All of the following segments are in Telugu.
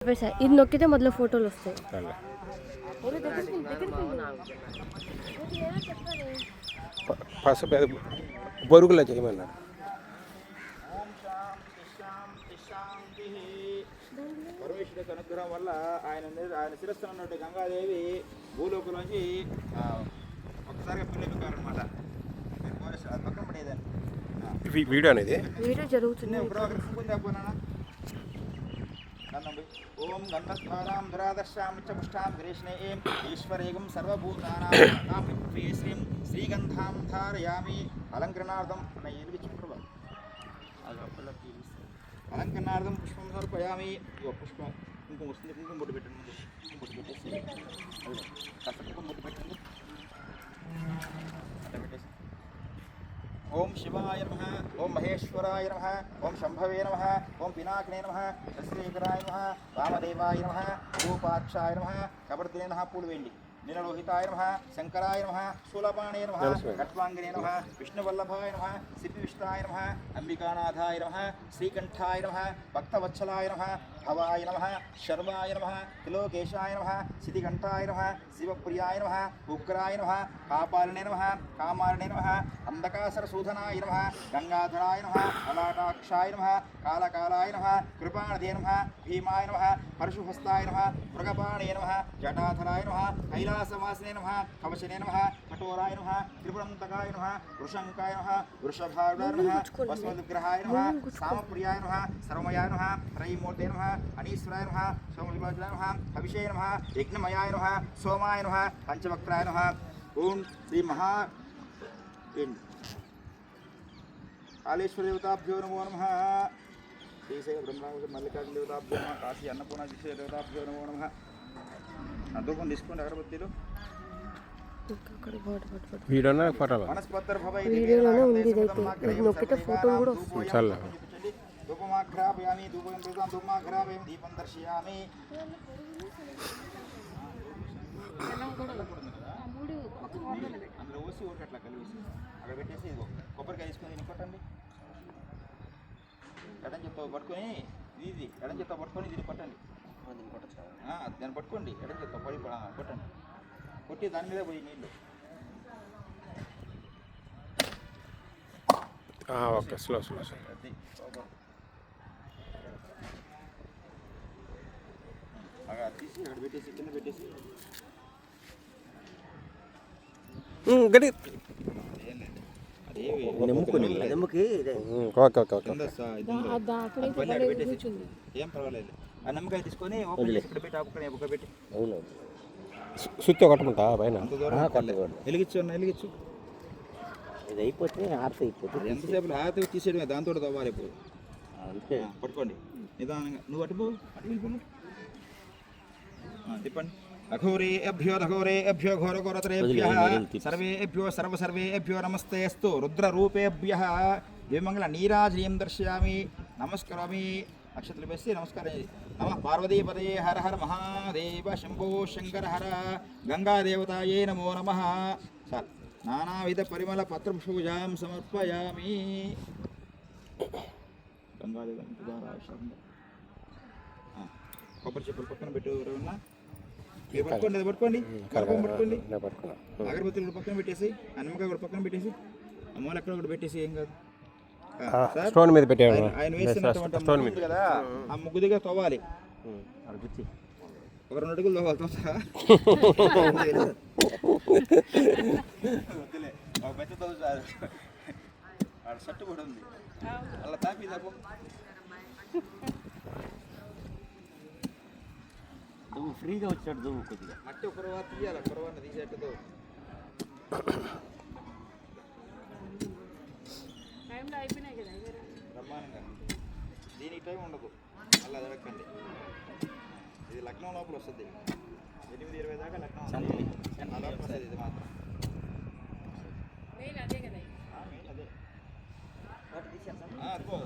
ఇది నొక్కితే మొదలు ఫోటోలు వస్తాయి. బొరుగులా చేయమన్నారు. పరమేశ్వరుడి అనుగ్రహం వల్ల ఆయన శిరస్సులో ఉన్నట్టు గంగాదేవి భూలోకంలోంచి ఒక్కసారిగా పిల్లలన్నమాట. పక్కన పడేదాన్ని వీడియో అనేది వీడియో జరుగుతుంది. ఓం గంధద్వారాం దురాదర్శాం ఉచ్చపుష్టాం గ్రేష్ణేయం ఈశ్వరేగం సర్వభూతానాం శ్రీం శ్రీగంధాం ధారయామి అలంకరణార్థం అలంకరణార్థం పుష్పం సమర్పయామి. పుష్పం కుంకుమ వస్తుంది, కుంకుమ బొట్టు పెట్టండి. బొట్టు పెట్టేసి కుంకుమ బొట్టు పెట్టండి. ఓం శివాయ నమః, ఓం మహేశ్వరాయ నమః, ఓం శంభవే నమః, ఓం పినాకినే నమః, శశ్రీకరాయ నమః, వామదేవాయ నమః, రూపాక్షాయ నమః, కబర్దినే నమః. పూలు వేయండి. నీలలోహితాయ నమః, శంకరాయ నమః, శూలపాణే నమః, ఖట్వాంగినే నమః, విష్ణువల్లభాయ నమః, సిద్ధివిష్టాయ నమః, అంబికానాథాయ నమః, శ్రీకంఠాయ నమః, భక్తవత్సలాయ నమః, భవాయ నమః, శర్వాయ నమః, త్రిలోకేశాయ నమః, సిద్ధికంఠాయ నమః, శివప్రియాయ నమః, ఉగ్రాయ నమః, కాపాలినే నమః, కామారిణే నమః, అంధకాసురసూదనాయ నమః, గంగాధరాయ నమః, లలాటాక్షాయ నమః, కాలకాలాయ నమః, కృపాణదే నమః, భీమాయ నమః, పరశుహస్తాయ నమః, మృగపాణే నమః, జటాధరాయ నమః, కైలాసవాసినే నమః, కవచనే నమః, కఠోరాయ నమః, త్రిపురంతకాయ నమః, వృషంకాయ నమః, వృషభారుడాయ నమః, వస్వవిగ్రహాయ నమః, సామప్రియాయ నమః, సర్వమయాయ నమః, త్రైమూర్తే నమః, అనీశ్వరాయ నమః, సోమవిభాజనాయ నమః, హవిషే నమః, యజ్ఞమయాయ నమః, సోమాయ నమః, పంచవక్త్రాయ నమః. ఓం శ్రీ మహా కాళేశ్వర దేవతాభ్యో నమో నమః. శ్రీశైల బ్రహ్మాండ మల్లికార్జున దేవతాభ్యో నమః. కాశీ అన్నపూర్ణ శ్రీ దేవతాభ్యో నమో నమః. అద్దూపం తీసుకోండి అగరబత్తీలు. వీడియోలోనే ఉంది. ఇదైతే నొక్కితే ఫోటో కూడా వస్తుంది. ధూపమాఘ్రాపయామి, ధూపమాఘ్రాపయామి, దీపం దర్శయామి. అందులో పోసి ఊరికి అట్లా కలిసి అక్కడ పెట్టేసి ఇదిగో కొబ్బరికాయ తీసుకొని దీన్ని కొట్టండి. ఎడం చెత్త పట్టుకొని ఇది ఎడం చెత్త పట్టుకొని దీన్ని కొట్టండి. దాన్ని పట్టుకోండి. ఎడం చెత్త పడి కొట్టండి. కొట్టి దాని మీద పోయి నీళ్ళు. ఓకే, స్లో అలా తీసి అక్కడ పెట్టేసి కింద పెట్టేసి ఏం పర్వాలేదు. ఆ నిమ్మకాయ తీసుకొని ఓపెన్ చేసి ఇక్కడ పెట్టి ఆపుకొని పెట్టి సుత్తి కొట్టమంటా పైన వెలిగించు వెలిగించు. ఇది అయిపోతే ఆర్త అయిపోతుంది. ఎంతసేపు ఆర్త తీసేయడమే, దాంతో తవ్వాలి. ఇప్పుడు అంతే పట్టుకోండి నిదానంగా. నువ్వు అటు తిప్పండి. అఘోరేభ్యో ఘోరేభ్యో ఘోరఘోరతరేభ్యః సర్వేభ్యో సర్వేభ్యో నమస్తేస్తు. రుద్రరూపేభ్యః దివ్యమంగళ నీరాజనీయం దర్శయామి. నమస్కరామి. అక్షతలు వేసి నమస్కారం. నమ పార్వతీపదయే హర హర మహాదేవ శంభో శంకర హర. గంగాదేవతాయే నమో నమః. సార్ నానావిధ పరిమళ పత్రపుష్పూజాం సమర్పయామి. గంగాదేవ కొబ్బరి చెప్పులు పక్కన పెట్టు. ఎవరన్నా పట్టుకోండి, అది పట్టుకోండి. పట్టుకోండి. అగరబత్తులు కూడా పక్కన పెట్టేసి, ఆ నిమ్మకాయ కూడా పక్కన పెట్టేసి, ఆ మూల ఎక్కడ కూడా పెట్టేసి ఏం కాదు. స్టోన్ మీద పెట్టాడు. ఆయన వేస్తున్నటువంటి ముగ్గు కదా, ఆ ముగ్గు దగ్గర తవ్వాలి. ఒక 2 అడుగులు తవ్వాలి. పెద్ద తవ్వుతారు. షర్టు కూడా ఉంది. అలా తాపి తప్పు నువ్వు ఫ్రీగా వచ్చాడు. నువ్వు కొద్దిగా మట్టి ఒక రవ్వ తీయాలి. పొరవన్న తీసేట్టుతో బ్రహ్మాండంగా. దీనికి టైం ఉండదు. మళ్ళీ అది వెక్కండి. ఇది లక్నో లోపల వస్తుంది. 8:20 దాకా లక్నో వస్తుంది. ఇది మాత్రం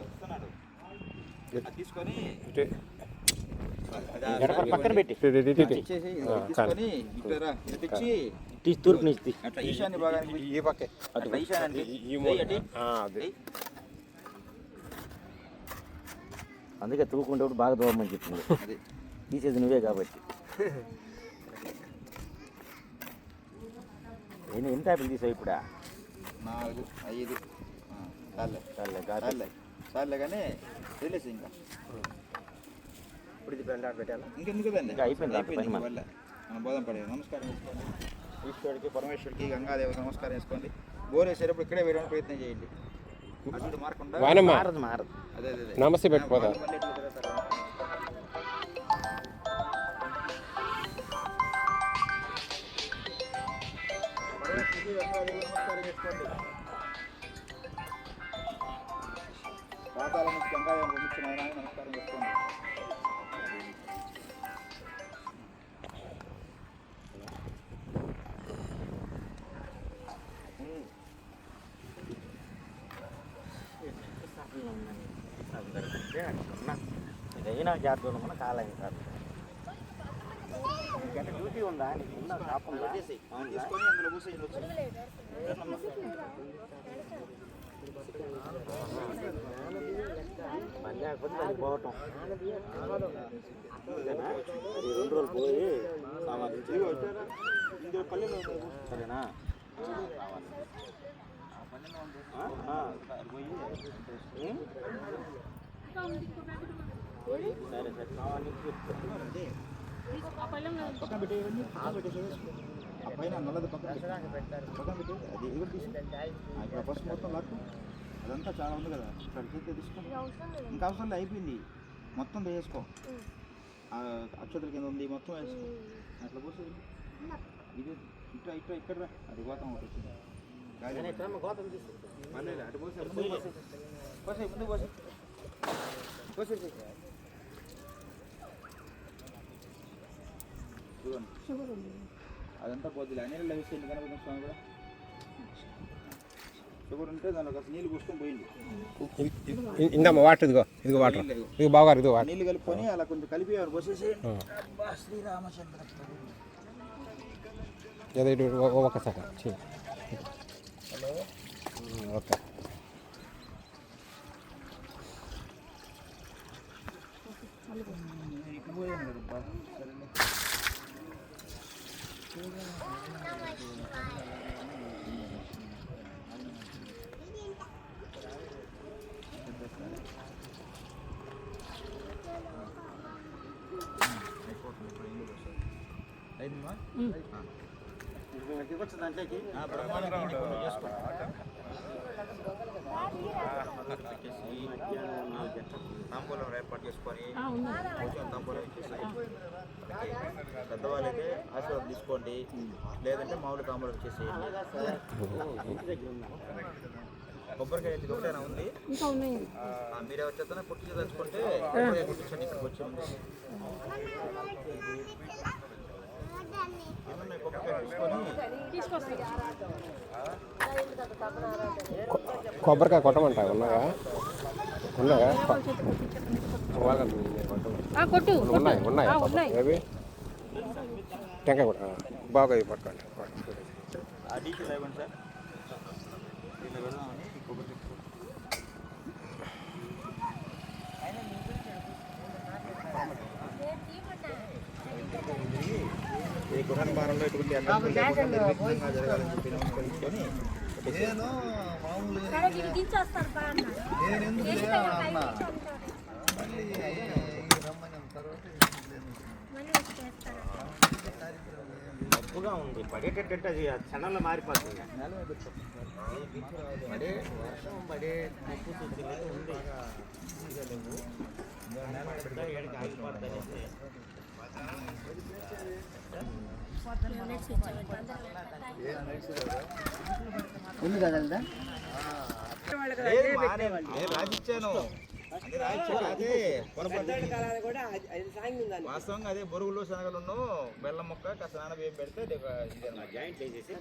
ఇస్తున్నాడు. అది తీసుకొని పక్కన పెట్టి తీసుకొని తూర్పు నుంచి అట్లా ఈశాన్య భాగానికి ఈ పక్కే అట్లా ఈశాన్యానికి. అందుకే తూకుంటే బాగా దూరమని చెప్పింది. అది తీసేది నువ్వే కాబట్టి. ఎన్ని ట్యాపులు తీసావు ఇప్పుడు? 4, 5 చాలే చాలే చాలే చాలే కానీ రిలీజ్ ఇంకా ఇప్పుడు ఇది బ్రాండ్ ఆర్డర్ పెట్టాను. ఇంకెందుకు బండి ఇంకా అయిపోయింది వల్ల మనం బోధం పడేది. నమస్కారం చేసుకోండి ఈశ్వరుడికి పరమేశ్వరుడికి గంగాదేవికి నమస్కారం చేసుకోండి. బోర్ వేసేటప్పుడు ఇక్కడే వేయడానికి ప్రయత్నం చేయండి. అటు మార్కుండా వానమ్మా మారదు. అదే నమస్తే పెట్టుకోదా. నమస్కారం చేసుకోండి. పాతాల నుంచి గంగాదేవిని పంపించిన ఆయన నమస్కారం చేసుకోండి. ఇదైనా జాతర మన కాలేదు సార్. నీకంటే డ్యూటీ ఉందా? నీకు ఉందా? షాప్ ఉందా? తీసుకొని అందులో కూర్చొని మళ్ళీ లేకపోతే అది పోవటం. అది 2 రోజులు పోయి సరేనా? సరే పక్కన పెట్టేయండి. ఆ పైన నల్లది పక్కన పెట్టి అది ఎగురు తీసి ఇక్కడ ఫస్ట్ మొత్తం లాక్కు అదంతా చాలా ఉంది కదా ఇక్కడ తీస్తే తీసుకో. ఇంకా అవసరం లేదు, అయిపోయింది. మొత్తం వేసుకో. అక్షతల కింద ఉంది మొత్తం వేసుకో. అట్లా పోసి ఇది ఇక్కడ అది గోతం ఒకటి వచ్చింది. అటు పోసి ముందు పోసి అదంతా పోద్ది. నీళ్ళు వేసేయండి గణపతి స్వామి కూడా. షుగర్ ఉంటే దానిలో కాస్త నీళ్ళు పోసుకొని పోయింది. ఇందమ్మా వాటర్, ఇదిగో వాటర్, ఇది బాగా ఇదిగో వాటర్. నీళ్ళు కలుపుకొని అలా కొంచెం కలిపి పోసేసి శ్రీరామచంద్ర ఒకసారి ఓకే. పోయాను కదబ్బా. ఇవ్వచ్చు దాంట్లోకి. తాంబూలం ఏర్పాటు చేసుకొని తాంబూలం ఇచ్చేసి పెద్దవాళ్ళకి ఆశీర్వాదం తీసుకోండి. లేదంటే మామూలు తాంబూలం ఇచ్చేసేయండి. కొబ్బరికాయ ఇది ఒకటేనా ఉంది? మీరే వచ్చేతనే పుట్టించి తెచ్చుకుంటే పుట్టించండి. ఇక్కడికి వచ్చే ముందు కొబ్బరికాయ కొట్టమంటా ఉన్నాయా? ఉన్నాయా? ఉన్నాయి. ఏవి టెంకాయ కొట్ట బాగా పట్టుకోండి. డీటెయిల్ ఇవ్వండి సార్. దీన్ని వెళ్దామని కొబ్బరి ఈ గృహ భారంలో ఇటువంటి జరగాలని చెప్పి నమస్కరించుకొని తప్పుగా ఉంది. పడేటట్టు అది క్షణంలో మారిపోతుంది. పడే వర్షం పడే తప్పు సూచనలు ఉంది. ఏడికి ఆగిపోతుంది. ఉంది కదండి. రాజిచ్చాను అదే వాస్తవంగా అదే బొరుగులు శనగలు బెల్లం ముక్క కాస్త నానబియ్యం పెడితే జాయింట్ చేసేసి